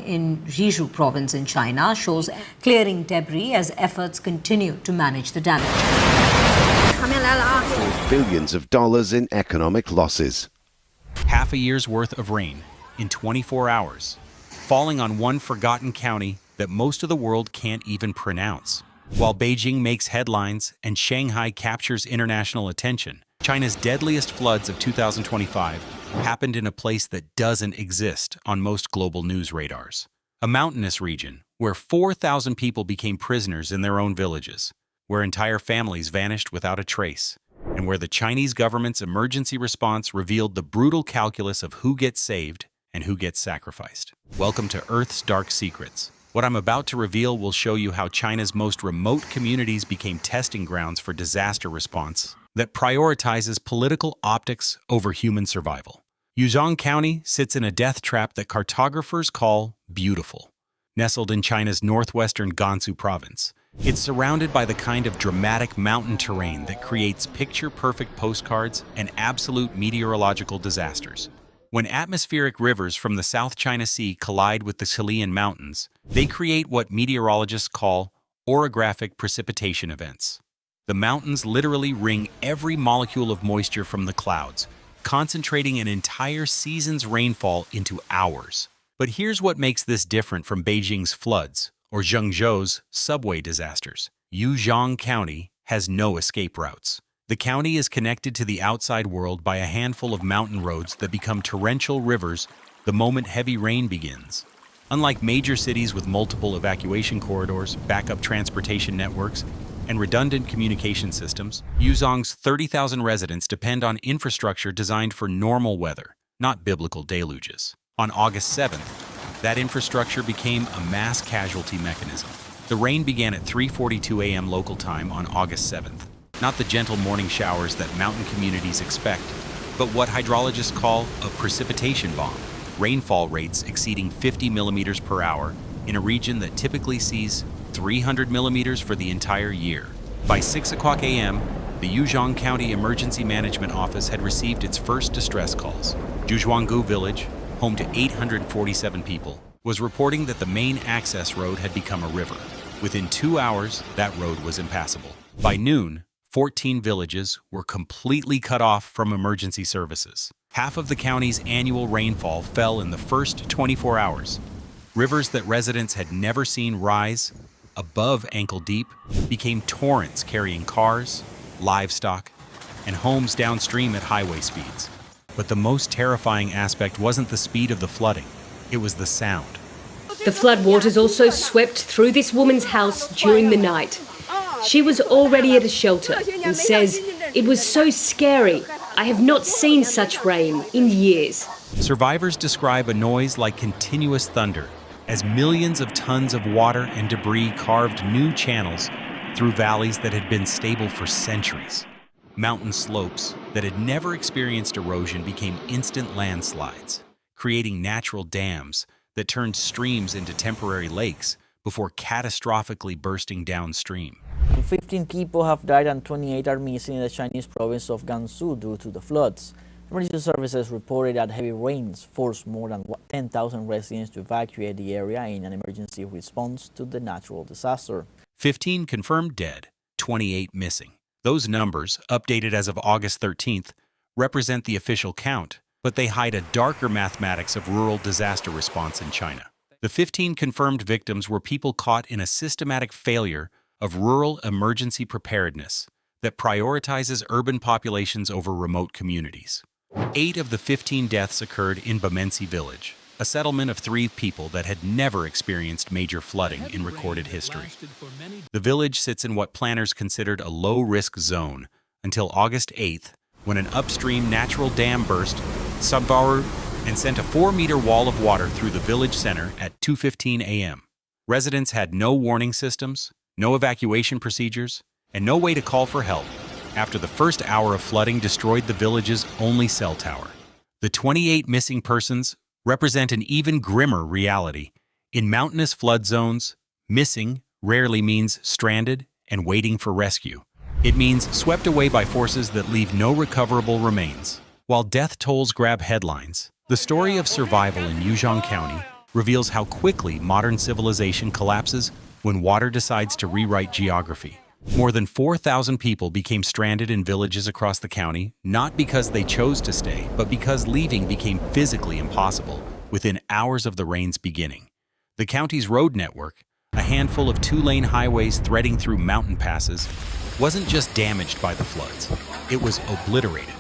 in Yuzhong province in China shows clearing debris as efforts continue to manage the damage. Billions of dollars in economic losses. Half a year's worth of rain in 24 hours, falling on one forgotten county that most of the world can't even pronounce. While Beijing makes headlines and Shanghai captures international attention, China's deadliest floods of 2025 happened in a place that doesn't exist on most global news radars. A mountainous region where 4,000 people became prisoners in their own villages, where entire families vanished without a trace, and where the Chinese government's emergency response revealed the brutal calculus of who gets saved and who gets sacrificed. Welcome to Earth's Dark Secrets. What I'm about to reveal will show you how China's most remote communities became testing grounds for disaster response that prioritizes political optics over human survival. Yuzhong County sits in a death trap that cartographers call beautiful. Nestled in China's northwestern Gansu province, it's surrounded by the kind of dramatic mountain terrain that creates picture-perfect postcards and absolute meteorological disasters. When atmospheric rivers from the South China Sea collide with the Chilean mountains, they create what meteorologists call orographic precipitation events. The mountains literally wring every molecule of moisture from the clouds, concentrating an entire season's rainfall into hours. But here's what makes this different from Beijing's floods or Zhengzhou's subway disasters. Yuzhong County has no escape routes. The county is connected to the outside world by a handful of mountain roads that become torrential rivers the moment heavy rain begins. Unlike major cities with multiple evacuation corridors, backup transportation networks, and redundant communication systems, Yuzhong's 30,000 residents depend on infrastructure designed for normal weather, not biblical deluges. On August 7th, that infrastructure became a mass casualty mechanism. The rain began at 3:42 a.m. local time on August 7th. Not the gentle morning showers that mountain communities expect, but what hydrologists call a precipitation bomb. Rainfall rates exceeding 50 millimeters per hour in a region that typically sees 300 millimeters for the entire year. By 6 o'clock a.m., the Yuzhong County Emergency Management Office had received its first distress calls. Zhuanggu Village, home to 847 people, was reporting that the main access road had become a river. Within 2 hours, that road was impassable. By noon, 14 villages were completely cut off from emergency services. Half of the county's annual rainfall fell in the first 24 hours. Rivers that residents had never seen rise above ankle deep became torrents carrying cars, livestock, and homes downstream at highway speeds. But the most terrifying aspect wasn't the speed of the flooding, it was the sound. The floodwaters also swept through this woman's house during the night. She was already at a shelter and says, "It was so scary. I have not seen such rain in years." Survivors describe a noise like continuous thunder as millions of tons of water and debris carved new channels through valleys that had been stable for centuries. Mountain slopes that had never experienced erosion became instant landslides, creating natural dams that turned streams into temporary lakes before catastrophically bursting downstream. 15 people have died and 28 are missing in the Chinese province of Gansu due to the floods. Emergency services reported that heavy rains forced more than 10,000 residents to evacuate the area in an emergency response to the natural disaster. 15 confirmed dead, 28 missing. Those numbers, updated as of August 13th, represent the official count, but they hide a darker mathematics of rural disaster response in China. The 15 confirmed victims were people caught in a systematic failure of rural emergency preparedness that prioritizes urban populations over remote communities. 8 of the 15 deaths occurred in Bamensi village, a settlement of 3 people that had never experienced major flooding in recorded history. The village sits in what planners considered a low-risk zone until August 8th, when an upstream natural dam burst, Sabbaru, and sent a 4-meter wall of water through the village center at 2:15 a.m. Residents had no warning systems, no evacuation procedures, and no way to call for help after the first hour of flooding destroyed the village's only cell tower. The 28 missing persons represent an even grimmer reality. In mountainous flood zones, missing rarely means stranded and waiting for rescue. It means swept away by forces that leave no recoverable remains. While death tolls grab headlines, the story of survival in Yuzhong County reveals how quickly modern civilization collapses when water decides to rewrite geography. More than 4,000 people became stranded in villages across the county, not because they chose to stay, but because leaving became physically impossible within hours of the rain's beginning. The county's road network, a handful of two-lane highways threading through mountain passes, wasn't just damaged by the floods, it was obliterated.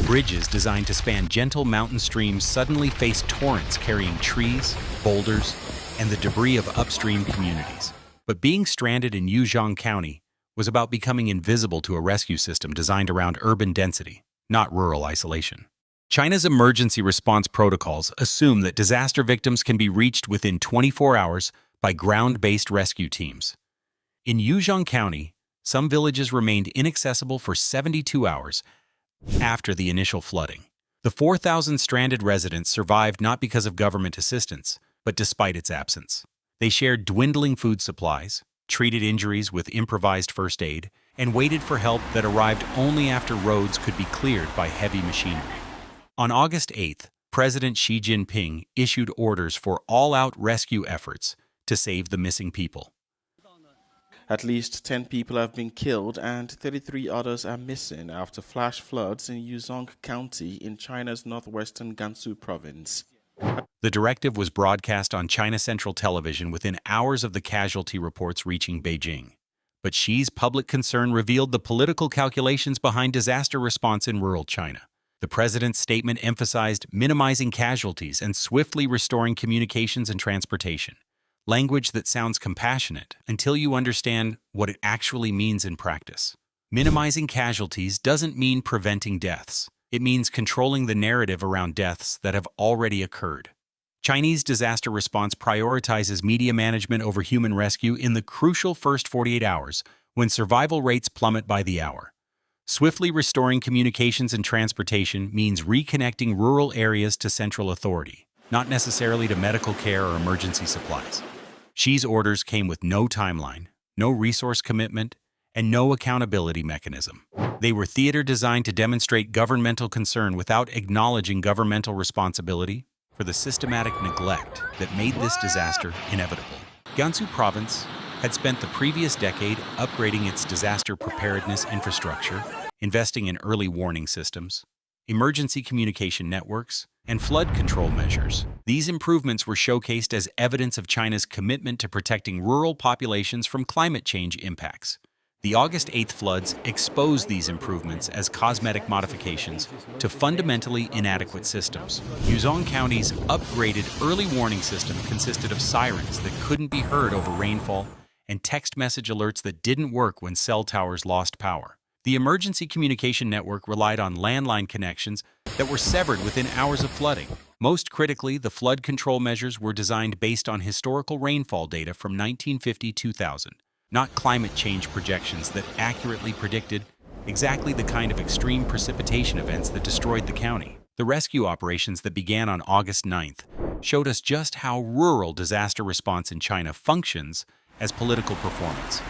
Bridges designed to span gentle mountain streams suddenly faced torrents carrying trees, boulders, and the debris of upstream communities. But being stranded in Yuzhong County was about becoming invisible to a rescue system designed around urban density, not rural isolation. China's emergency response protocols assume that disaster victims can be reached within 24 hours by ground-based rescue teams. In Yuzhong County, some villages remained inaccessible for 72 hours after the initial flooding. The 4,000 stranded residents survived not because of government assistance, but despite its absence. They shared dwindling food supplies, treated injuries with improvised first aid, and waited for help that arrived only after roads could be cleared by heavy machinery. On August 8th, President Xi Jinping issued orders for all-out rescue efforts to save the missing people. At least 10 people have been killed and 33 others are missing after flash floods in Yuzhong County in China's northwestern Gansu province. The directive was broadcast on China Central Television within hours of the casualty reports reaching Beijing. But Xi's public concern revealed the political calculations behind disaster response in rural China. The president's statement emphasized minimizing casualties and swiftly restoring communications and transportation. Language that sounds compassionate until you understand what it actually means in practice. Minimizing casualties doesn't mean preventing deaths. It means controlling the narrative around deaths that have already occurred. Chinese disaster response prioritizes media management over human rescue in the crucial first 48 hours when survival rates plummet by the hour. Swiftly restoring communications and transportation means reconnecting rural areas to central authority, not necessarily to medical care or emergency supplies. Xi's orders came with no timeline, no resource commitment, and no accountability mechanism. They were theater designed to demonstrate governmental concern without acknowledging governmental responsibility for the systematic neglect that made this disaster inevitable. Gansu province had spent the previous decade upgrading its disaster preparedness infrastructure, investing in early warning systems, emergency communication networks, and flood control measures. These improvements were showcased as evidence of China's commitment to protecting rural populations from climate change impacts. The August 8th floods exposed these improvements as cosmetic modifications to fundamentally inadequate systems. Yuzhong County's upgraded early warning system consisted of sirens that couldn't be heard over rainfall and text message alerts that didn't work when cell towers lost power. The emergency communication network relied on landline connections that were severed within hours of flooding. Most critically, the flood control measures were designed based on historical rainfall data from 1950-2000. Not climate change projections that accurately predicted exactly the kind of extreme precipitation events that destroyed the county. The rescue operations that began on August 9th showed us just how rural disaster response in China functions as political performance,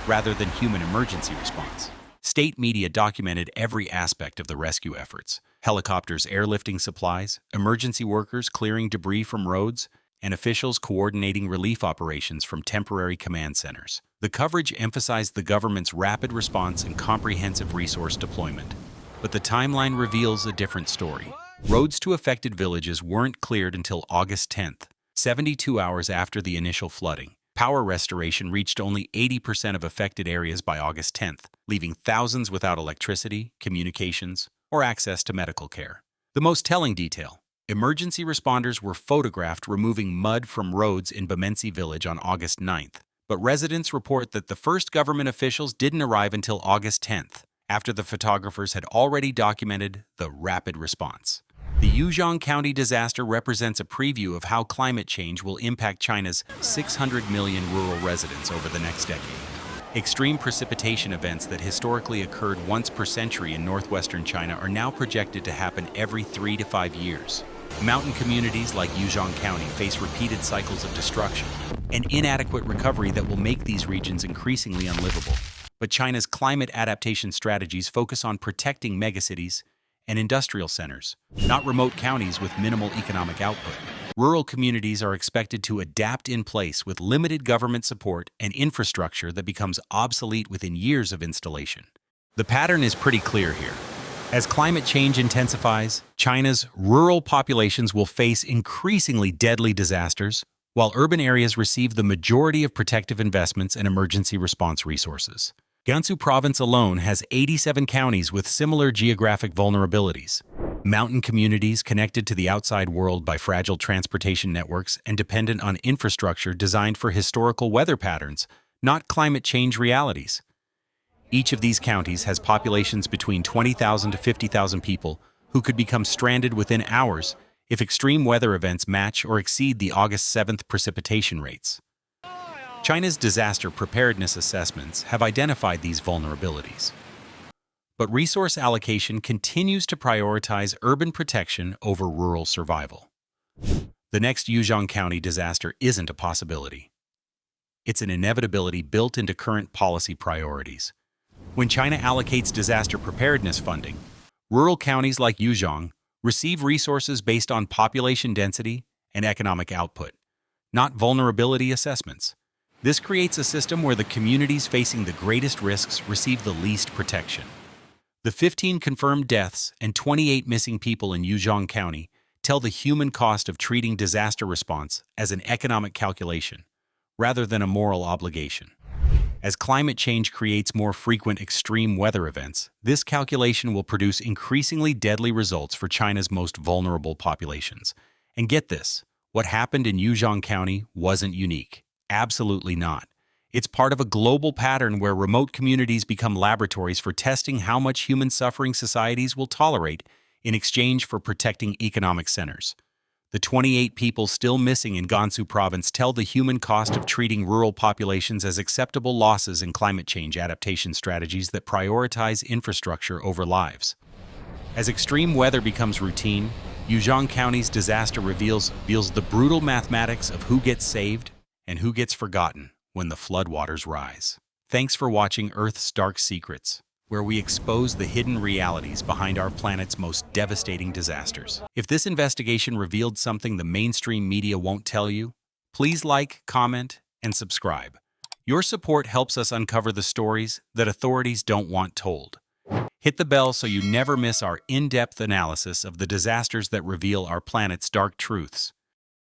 rather than human emergency response. State media documented every aspect of the rescue efforts: helicopters airlifting supplies, emergency workers clearing debris from roads, and officials coordinating relief operations from temporary command centers. The coverage emphasized the government's rapid response and comprehensive resource deployment. But the timeline reveals a different story. Roads to affected villages weren't cleared until August 10th, 72 hours after the initial flooding. Power restoration reached only 80% of affected areas by August 10th, leaving thousands without electricity, communications, or access to medical care. The most telling detail: emergency responders were photographed removing mud from roads in Bemensi village on August 9th, but residents report that the first government officials didn't arrive until August 10th, after the photographers had already documented the rapid response. The Yuzhong County disaster represents a preview of how climate change will impact China's 600 million rural residents over the next decade. Extreme precipitation events that historically occurred once per century in northwestern China are now projected to happen every 3 to 5 years. Mountain communities like Yuzhong County face repeated cycles of destruction and inadequate recovery that will make these regions increasingly unlivable. But China's climate adaptation strategies focus on protecting megacities and industrial centers, not remote counties with minimal economic output. rural communities are expected to adapt in place with limited government support and infrastructure that becomes obsolete within years of installation. The pattern is pretty clear here. As climate change intensifies, China's rural populations will face increasingly deadly disasters, while urban areas receive the majority of protective investments and emergency response resources. Gansu province alone has 87 counties with similar geographic vulnerabilities. Mountain communities connected to the outside world by fragile transportation networks and dependent on infrastructure designed for historical weather patterns, not climate change realities. Each of these counties has populations between 20,000 to 50,000 people who could become stranded within hours if extreme weather events match or exceed the August 7th precipitation rates. China's disaster preparedness assessments have identified these vulnerabilities. But resource allocation continues to prioritize urban protection over rural survival. The next Yuzhong County disaster isn't a possibility. It's an inevitability built into current policy priorities. When China allocates disaster preparedness funding, rural counties like Yuzhong receive resources based on population density and economic output, not vulnerability assessments. This creates a system where the communities facing the greatest risks receive the least protection. The 15 confirmed deaths and 28 missing people in Yuzhong County tell the human cost of treating disaster response as an economic calculation, rather than a moral obligation. As climate change creates more frequent extreme weather events, this calculation will produce increasingly deadly results for China's most vulnerable populations. And get this, what happened in Yuzhong County wasn't unique. Absolutely not. It's part of a global pattern where remote communities become laboratories for testing how much human suffering societies will tolerate in exchange for protecting economic centers. The 28 people still missing in Gansu province tell the human cost of treating rural populations as acceptable losses in climate change adaptation strategies that prioritize infrastructure over lives. As extreme weather becomes routine, Yuzhong County's disaster reveals the brutal mathematics of who gets saved and who gets forgotten when the floodwaters rise. Thanks for watching Earth's Dark Secrets, where we expose the hidden realities behind our planet's most devastating disasters. If this investigation revealed something the mainstream media won't tell you, please like, comment, and subscribe. Your support helps us uncover the stories that authorities don't want told. Hit the bell so you never miss our in-depth analysis of the disasters that reveal our planet's dark truths.